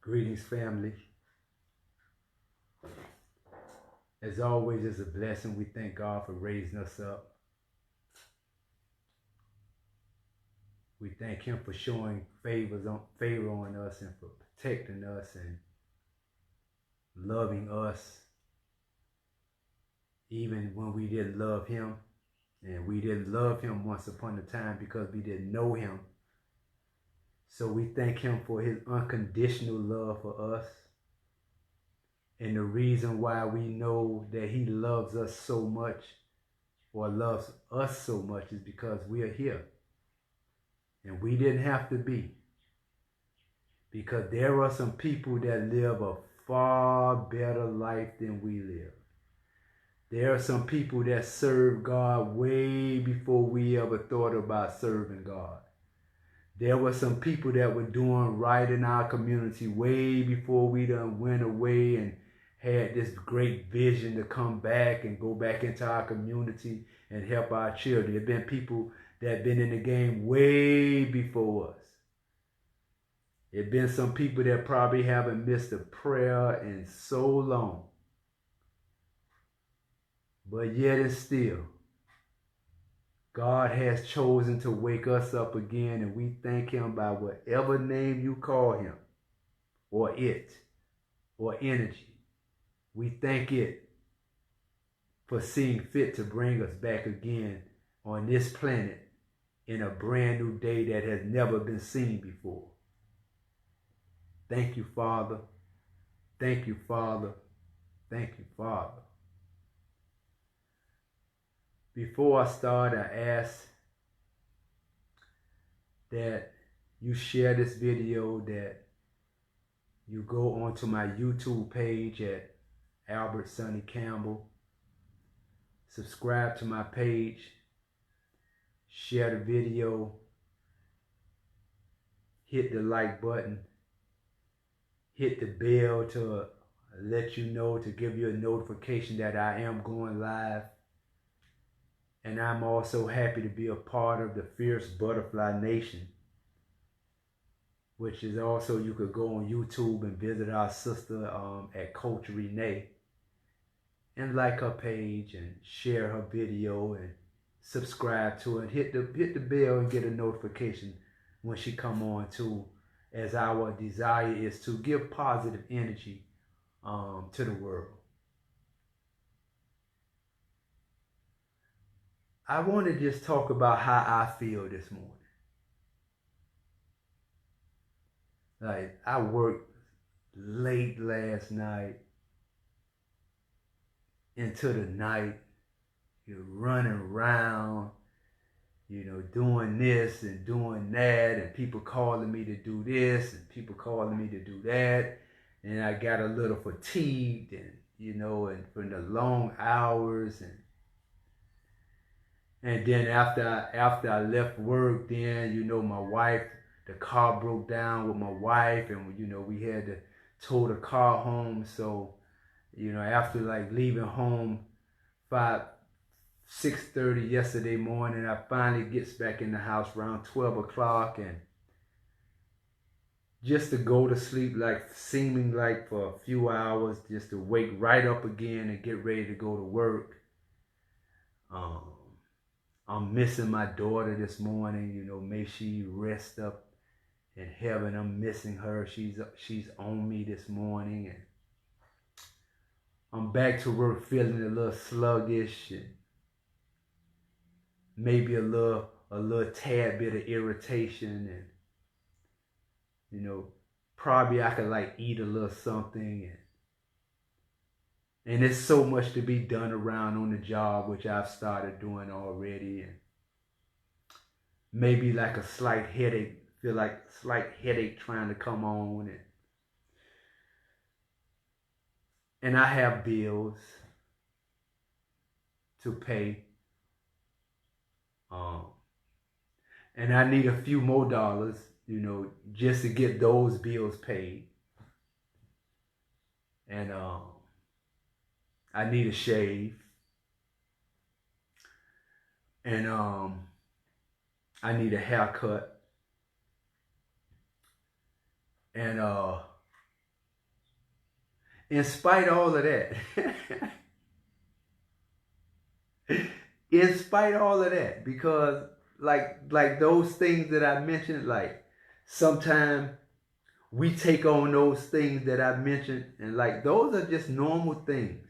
Greetings, family. As always, it's a blessing. We thank God for raising us up. We thank Him for showing favor on us and for protecting us and loving us, even when we didn't love Him. And we didn't love Him once upon a time because we didn't know Him. So we thank Him for His unconditional love for us. And the reason why we know that He loves us so much or loves us so much is because we are here. And we didn't have to be. Because there are some people that live a far better life than we live. There are some people that serve God way before we ever thought about serving God. There were some people that were doing right in our community way before we done went away and had this great vision to come back and go back into our community and help our children. There have been people that have been in the game way before us. There have been some people that probably haven't missed a prayer in so long. But yet and still, God has chosen to wake us up again, and we thank Him by whatever name you call Him, or it, or energy. We thank it for seeing fit to bring us back again on this planet in a brand new day that has never been seen before. Thank you, Father. Thank you, Father. Thank you, Father. Before I start, I ask that you share this video, that you go onto my YouTube page at Albert Sonny Campbell, subscribe to my page, share the video, hit the like button, hit the bell to let you know, to give you a notification that I am going live. And I'm also happy to be a part of the Fierce Butterfly Nation, which is also, you could go on YouTube and visit our sister at Coach Renee and like her page and share her video and subscribe to it. Hit the bell and get a notification when she come on too, as our desire is to give positive energy to the world. I want to just talk about how I feel this morning. Like, I worked late last night into the night. You're running around, doing this and doing that, and people calling me to do this and people calling me to do that. And I got a little fatigued and from the long hours, and then after I left work, then my wife, the car broke down with my wife, and we had to tow the car home. So after like leaving home 6:30 yesterday morning, I finally gets back in the house around 12 o'clock, and just to go to sleep, like seeming like for a few hours, just to wake right up again and get ready to go to work. I'm missing my daughter this morning. May she rest up in heaven. I'm missing her. She's on me this morning, and I'm back to work feeling a little sluggish and maybe a little tad bit of irritation, and probably I could like eat a little something, and there's so much to be done around on the job, which I've started doing already, and maybe like a slight headache, feel like a slight headache trying to come on, and I have bills to pay, and I need a few more dollars, just to get those bills paid, and I need a shave, and I need a haircut, and in spite of all of that, in spite of all of that, because like those things that I mentioned, like sometimes we take on those things that I mentioned, and like those are just normal things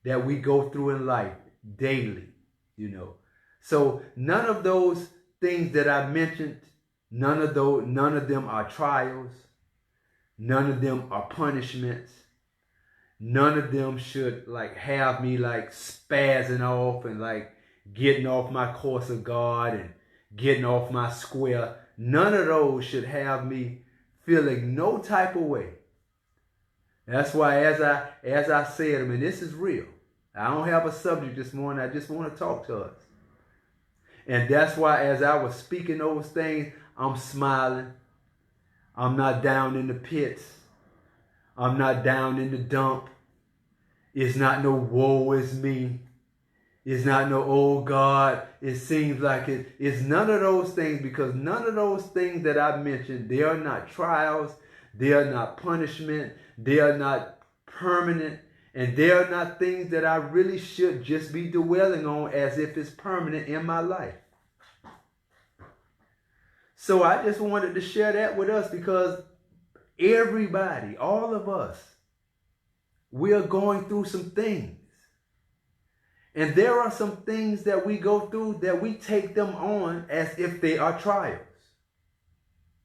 that we go through in life daily, you know. So none of those things that I mentioned, none of them are trials, none of them are punishments. None of them should like have me like spazzing off and like getting off my course of God and getting off my square. None of those should have me feeling no type of way. That's why as I said, I mean, this is real. I don't have a subject this morning. I just want to talk to us. And that's why as I was speaking those things, I'm smiling. I'm not down in the pits. I'm not down in the dump. It's not no woe is me. It's not no, oh God, it seems like it. It's none of those things, because none of those things that I mentioned, they are not trials. They are not punishment. They are not permanent. And they are not things that I really should just be dwelling on as if it's permanent in my life. So I just wanted to share that with us, because everybody, all of us, we are going through some things. And there are some things that we go through that we take them on as if they are trials.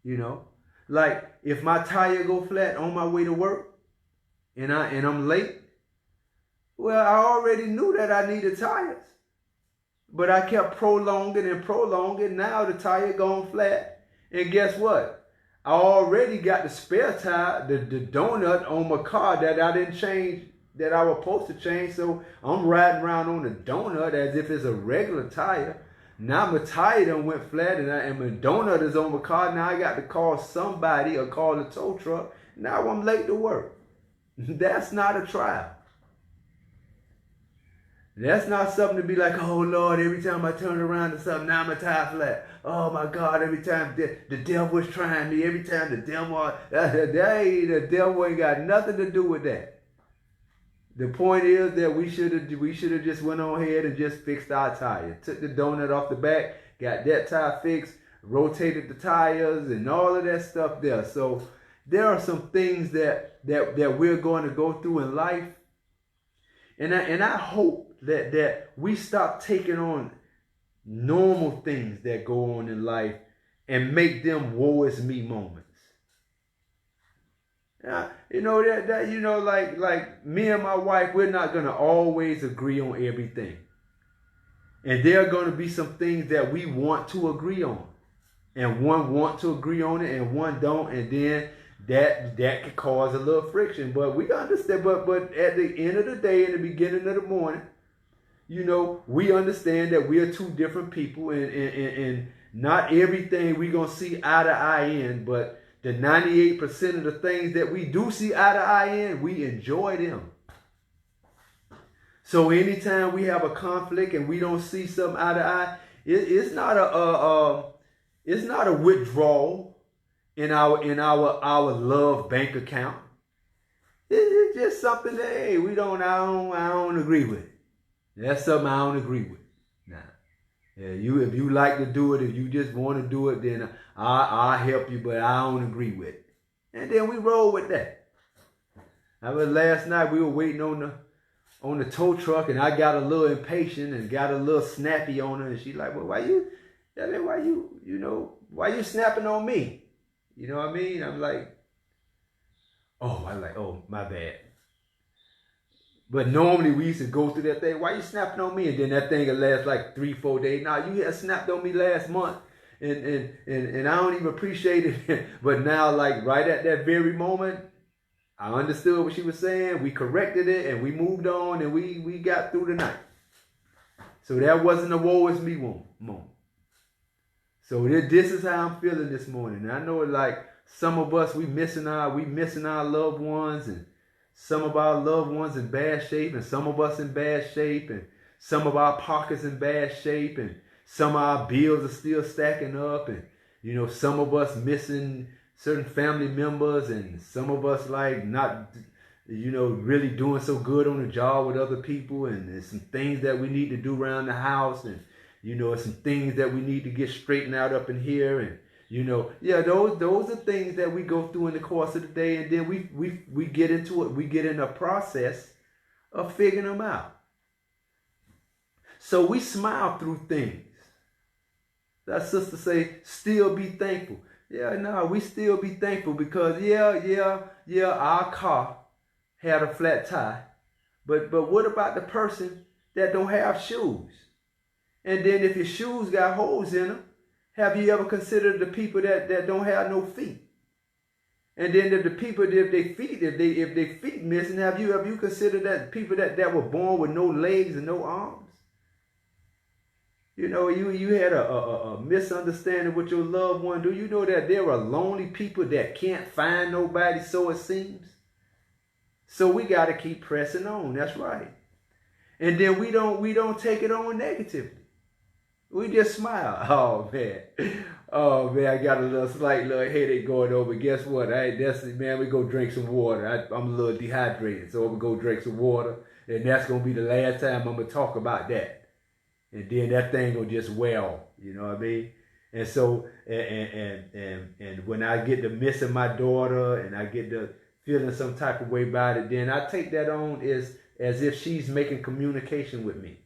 You know, like if my tire go flat on my way to work and I'm late, well, I already knew that I needed tires. But I kept prolonging and prolonging. Now the tire gone flat. And guess what? I already got the spare tire, the donut on my car that I didn't change, that I was supposed to change. So I'm riding around on the donut as if it's a regular tire. Now my tire done went flat and my donut is on my car. Now I got to call somebody or call the tow truck. Now I'm late to work. That's not a trial. That's not something to be like, oh Lord, every time I turn around to something, now my tire flat. Oh my God, every time the devil is trying me, every time the devil ain't got nothing to do with that. The point is that we should have just went on ahead and just fixed our tire. Took the donut off the back, got that tire fixed, rotated the tires and all of that stuff there. So there are some things that we're going to go through in life. And I hope that we stop taking on normal things that go on in life and make them woe is me moments. You know that you know, like me and my wife, we're not gonna always agree on everything. And there are gonna be some things that we want to agree on. And one want to agree on it and one don't, and then that could cause a little friction. But we understand, but at the end of the day, in the beginning of the morning, you know, we understand that we are two different people, and not everything we're going to see eye to eye in, but the 98% of the things that we do see eye to eye in, we enjoy them. So anytime we have a conflict and we don't see something eye to eye, it's not a withdrawal in our love bank account. It's just something that, hey, I don't agree with. That's something I don't agree with. Nah. Yeah, if you like to do it, if you just want to do it, then I'll help you, but I don't agree with it. And then we roll with that. Last night we were waiting on the tow truck, and I got a little impatient and got a little snappy on her, and she's like, well, why you snapping on me? You know what I mean? I'm like, oh, my bad. But normally we used to go through that thing. Why you snapping on me? And then that thing will last like 3-4 days. Now you had snapped on me last month, and I don't even appreciate it. But now, like right at that very moment, I understood what she was saying. We corrected it and we moved on, and we got through the night. So that wasn't a woe is me moment. So this is how I'm feeling this morning. And I know, like some of us, we missing our loved ones, and some of our loved ones in bad shape, and some of us in bad shape, and some of our pockets in bad shape, and some of our bills are still stacking up, and you know, some of us missing certain family members, and some of us like not, really doing so good on the job with other people, and there's some things that we need to do around the house, and some things that we need to get straightened out up in here, and yeah, those are things that we go through in the course of the day, and then we get into it. We get in a process of figuring them out. So we smile through things. That sister say, still be thankful. Yeah, no, we still be thankful because our car had a flat tire. But what about the person that don't have shoes? And then if your shoes got holes in them, have you ever considered the people that don't have no feet? And then if the people, if they feet missing, have you considered that people that were born with no legs and no arms? You had a misunderstanding with your loved one. Do you know that there are lonely people that can't find nobody, so it seems? So we got to keep pressing on. That's right. And then we don't take it on negatively. We just smile. Oh man, I got a slight little headache going over. Guess what? We go drink some water. I'm a little dehydrated, so I'm gonna go drink some water, and that's gonna be the last time I'm gonna talk about that. And then that thing will just well, you know what I mean? And so, and when I get to missing my daughter, and I get to feeling some type of way about it, then I take that on as if she's making communication with me.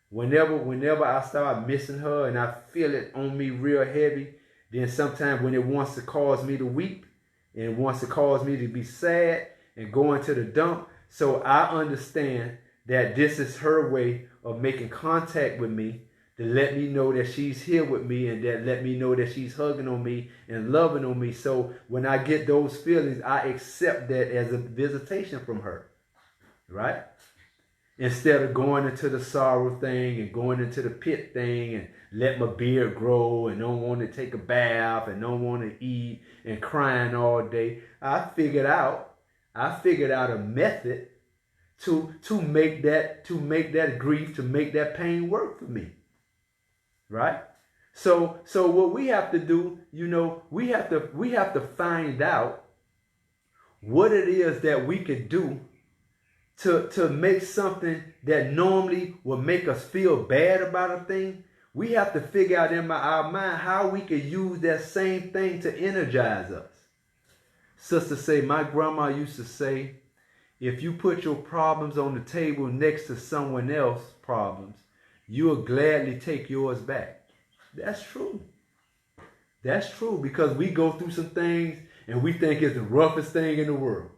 Whenever I start missing her and I feel it on me real heavy, then sometimes when it wants to cause me to weep and it wants to cause me to be sad and go into the dump, so I understand that this is her way of making contact with me to let me know that she's here with me, and that let me know that she's hugging on me and loving on me. So when I get those feelings, I accept that as a visitation from her, right? Instead of going into the sorrow thing and going into the pit thing and let my beard grow and don't want to take a bath and don't want to eat and crying all day, I figured out a method to make that grief, to make that pain work for me. Right? So what we have to do, we have to find out what it is that we could do to make something that normally will make us feel bad about a thing. We have to figure out in our mind how we could use that same thing to energize us. Sister say, my grandma used to say, if you put your problems on the table next to someone else's problems, you'll gladly take yours back. That's true. That's true, because we go through some things and we think it's the roughest thing in the world.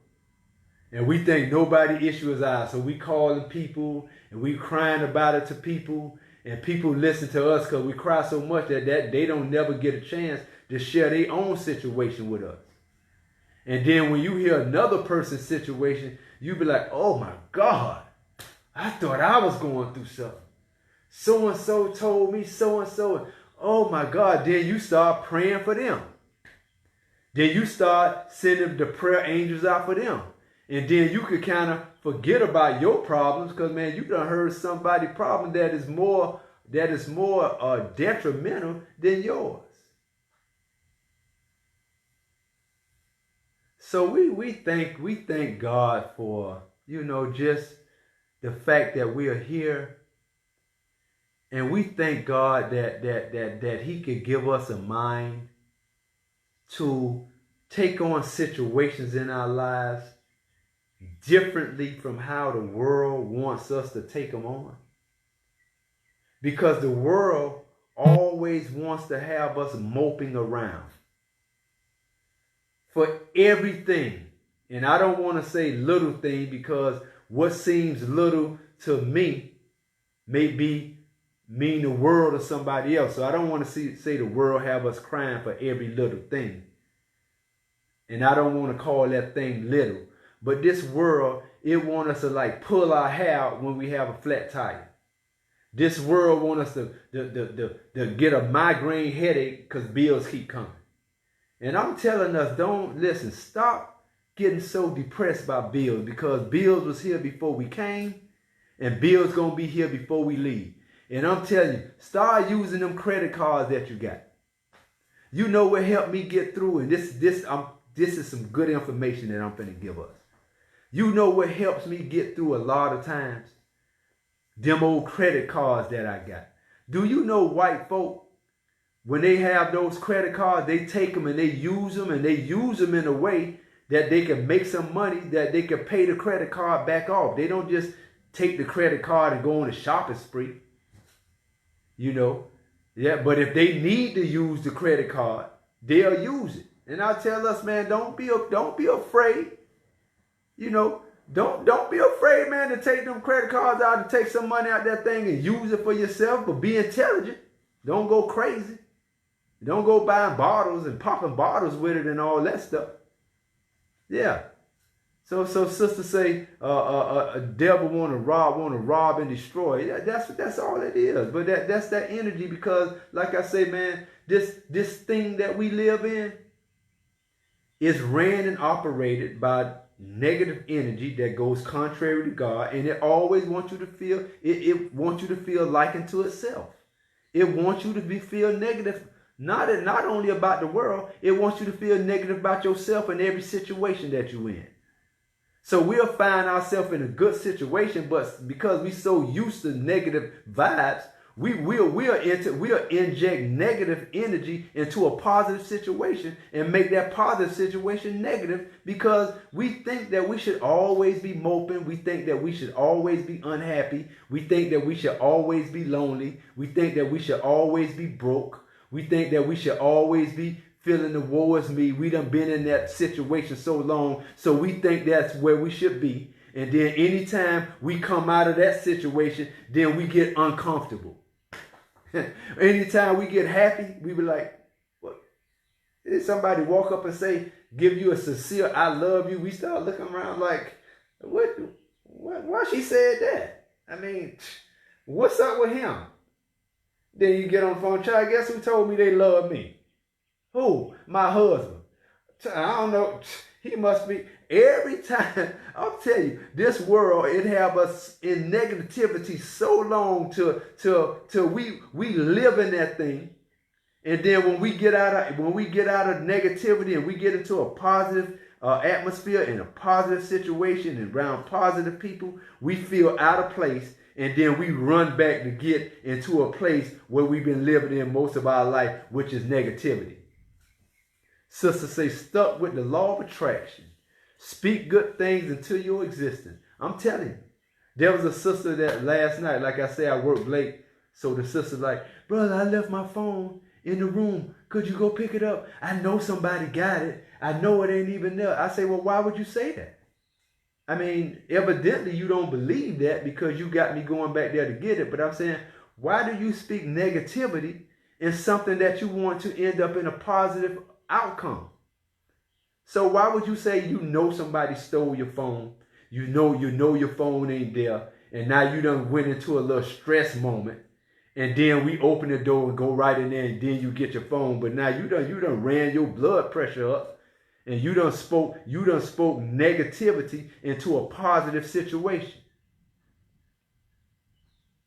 And we think nobody issue is ours. So we calling people and we crying about it to people, and people listen to us because we cry so much that they don't never get a chance to share their own situation with us. And then when you hear another person's situation, you be like, oh my God, I thought I was going through something. So-and-so told me so-and-so. Oh my God. Then you start praying for them. Then you start sending the prayer angels out for them. And then you could kind of forget about your problems, because man, you done heard somebody's problem that is more detrimental than yours. So we thank God for, just the fact that we are here. And we thank God that He could give us a mind to take on situations in our lives differently from how the world wants us to take them on. Because the world always wants to have us moping around for everything. And I don't want to say little thing, because what seems little to me may mean the world to somebody else. So I don't want to say the world have us crying for every little thing. And I don't want to call that thing little. But this world, it wants us to like pull our hair out when we have a flat tire. This world wants us to get a migraine headache because bills keep coming. And I'm telling us, stop getting so depressed by bills, because bills was here before we came, and bills going to be here before we leave. And I'm telling you, start using them credit cards that you got. You know what helped me get through, and this is some good information that I'm finna give us. You know what helps me get through a lot of times? Them old credit cards that I got. Do you know white folk, when they have those credit cards, they take them and they use them, and they use them in a way that they can make some money, that they can pay the credit card back off. They don't just take the credit card and go on a shopping spree. You know? Yeah, but if they need to use the credit card, they'll use it. And I tell us, man, don't be afraid. You know, don't be afraid, man, to take them credit cards out and take some money out that thing and use it for yourself, but be intelligent. Don't go crazy. Don't go buying bottles and popping bottles with it and all that stuff. Yeah. So sisters say a devil want to rob and destroy. Yeah, that's all it is. But that's that energy, because like I say, man, this thing that we live in is ran and operated by negative energy that goes contrary to God, and it always wants you to feel it wants you to feel likened to itself. It wants you to feel negative, not only about the world. It wants you to feel negative about yourself in every situation that you're in. So we'll find ourselves in a good situation, but because we're so used to negative vibes, we'll inject negative energy into a positive situation and make that positive situation negative, because we think that we should always be moping. We think that we should always be unhappy. We think that we should always be lonely. We think that we should always be broke. We think that we should always be feeling the woe is me. We done been in that situation so long, so we think that's where we should be. And then anytime we come out of that situation, then we get uncomfortable. Anytime we get happy, we be like, what? Did somebody walk up and say, give you a sincere I love you? We start looking around like, what? Why she said that? I mean, what's up with him? Then you get on the phone, child, guess who told me they love me? Who? My husband. I don't know. He must be. Every time, I'll tell you, this world, it have us in negativity so long till we live in that thing. And then when we get out of negativity and we get into a positive atmosphere and a positive situation and around positive people, we feel out of place. And then we run back to get into a place where we've been living in most of our life, which is negativity. Sisters say, stuck with the law of attraction. Speak good things into your existence. I'm telling you. There was a sister that last night, like I said, I worked late. So the sister's like, brother, I left my phone in the room. Could you go pick it up? I know somebody got it. I know it ain't even there. I say, well, why would you say that? I mean, evidently you don't believe that because you got me going back there to get it. But I'm saying, why do you speak negativity in something that you want to end up in a positive outcome? So why would you say you know somebody stole your phone? You know your phone ain't there, and now you done went into a little stress moment, and then we open the door and go right in there, and then you get your phone. But now you done ran your blood pressure up, and you done spoke negativity into a positive situation.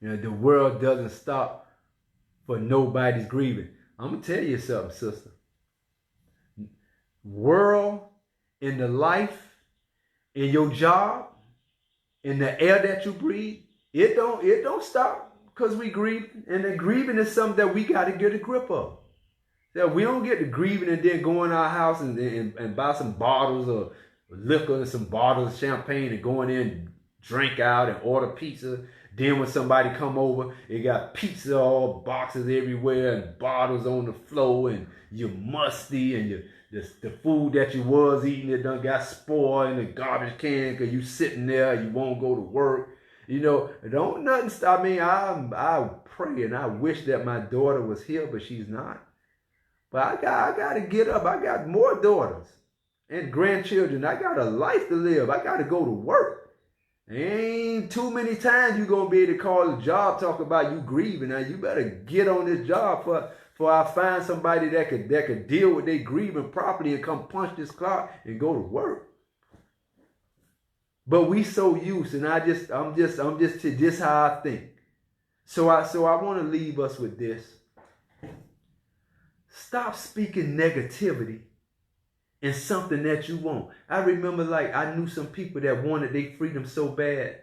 You know, the world doesn't stop for nobody's grieving. I'm gonna tell you something, sister. World, in the life, in your job, in the air that you breathe, it don't stop because we grieve. And the grieving is something that we got to get a grip of. That we don't get to grieving and then go in our house and buy some bottles of liquor and some bottles of champagne and go in there and drink out and order pizza. Then when somebody come over, it got pizza all boxes everywhere and bottles on the floor, and you're musty, and the food that you was eating, it done got spoiled in the garbage can because you sitting there, you won't go to work. You know, don't nothing stop me. I pray and I wish that my daughter was here, but she's not. But I got to get up. I got more daughters and grandchildren. I got a life to live. I got to go to work. Ain't too many times you going to be able to call the job, talk about you grieving. Now, you better get on this job for I find somebody that could deal with their grieving properly and come punch this clock and go to work. But we so used, and I'm just how I think. So I want to leave us with this. Stop speaking negativity in something that you want. I remember, like, I knew some people that wanted their freedom so bad.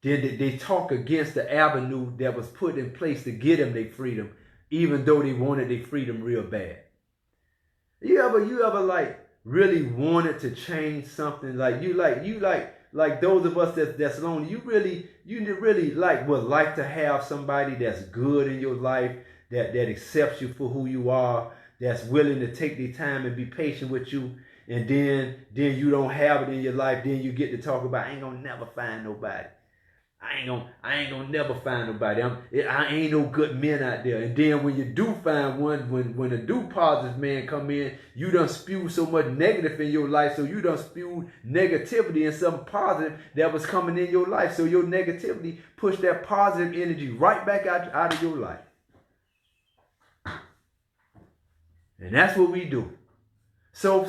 Then they talk against the avenue that was put in place to get them their freedom, even though they wanted their freedom real bad. You ever like really wanted to change something? Like those of us that's lonely. You really like would like to have somebody that's good in your life, that accepts you for who you are, that's willing to take their time and be patient with you. And then you don't have it in your life. Then you get to talk about, I ain't gonna never find nobody. I ain't gonna never find nobody. I ain't no good men out there. And then when you do find one, when a do positive man come in, you done spew so much negative in your life. So you done spewed negativity and something positive that was coming in your life. So your negativity pushed that positive energy right back out of your life. And that's what we do. So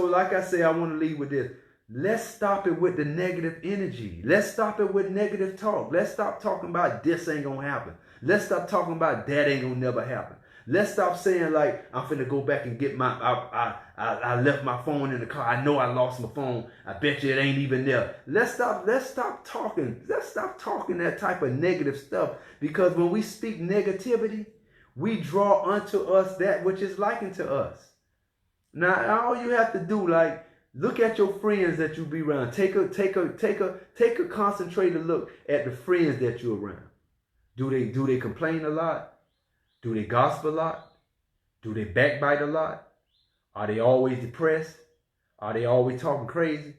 like I say, I want to leave with this. Let's stop it with the negative energy. Let's stop it with negative talk. Let's stop talking about this ain't gonna happen. Let's stop talking about that ain't gonna never happen. Let's stop saying like, I'm finna go back and get I left my phone in the car. I know I lost my phone. I bet you it ain't even there. Let's stop talking. Let's stop talking that type of negative stuff. Because when we speak negativity, we draw unto us that which is likened to us. Now all you have to do, like, look at your friends that you be around. Take a concentrated look at the friends that you're around. Do they complain a lot? Do they gossip a lot? Do they backbite a lot? Are they always depressed? Are they always talking crazy?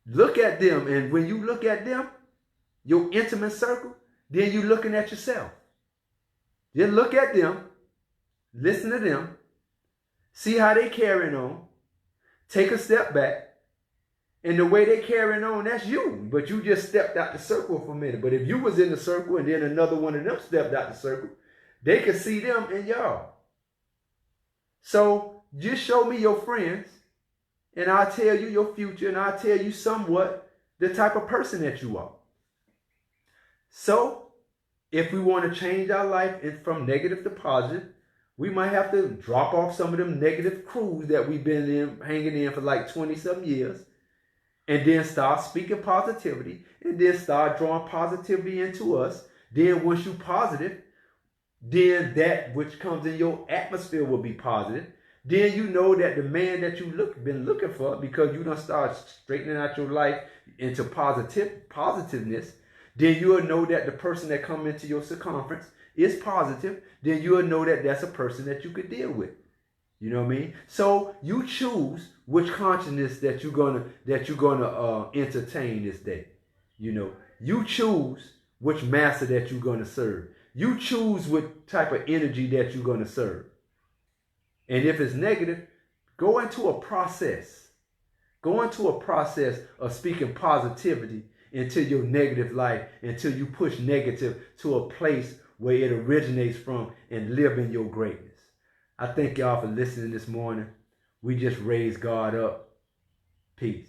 Look at them, and when you look at them, your intimate circle, then you're looking at yourself. Just look at them, listen to them, see how they carrying on. Take a step back, and the way they carrying on, that's you. But you just stepped out the circle for a minute. But if you was in the circle and then another one of them stepped out the circle, they could see them and y'all. So just show me your friends, and I'll tell you your future, and I'll tell you somewhat the type of person that you are. So if we want to change our life from negative to positive, we might have to drop off some of them negative crews that we've been hanging in for like 20-some years, and then start speaking positivity, and then start drawing positivity into us. Then once you're positive, then that which comes in your atmosphere will be positive. Then you know that the man that you've been looking for, because you done start straightening out your life into positiveness, then you'll know that the person that come into your circumference is positive. Then you'll know that that's a person that you could deal with. You know what I mean? So you choose which consciousness that you're gonna entertain this day. You know, you choose which master that you're gonna serve. You choose what type of energy that you're gonna serve. And if it's negative, go into a process. Go into a process of speaking positivity into your negative life, until you push negative to a place where it originates from and live in your greatness. I thank y'all for listening this morning. We just raised God up. Peace.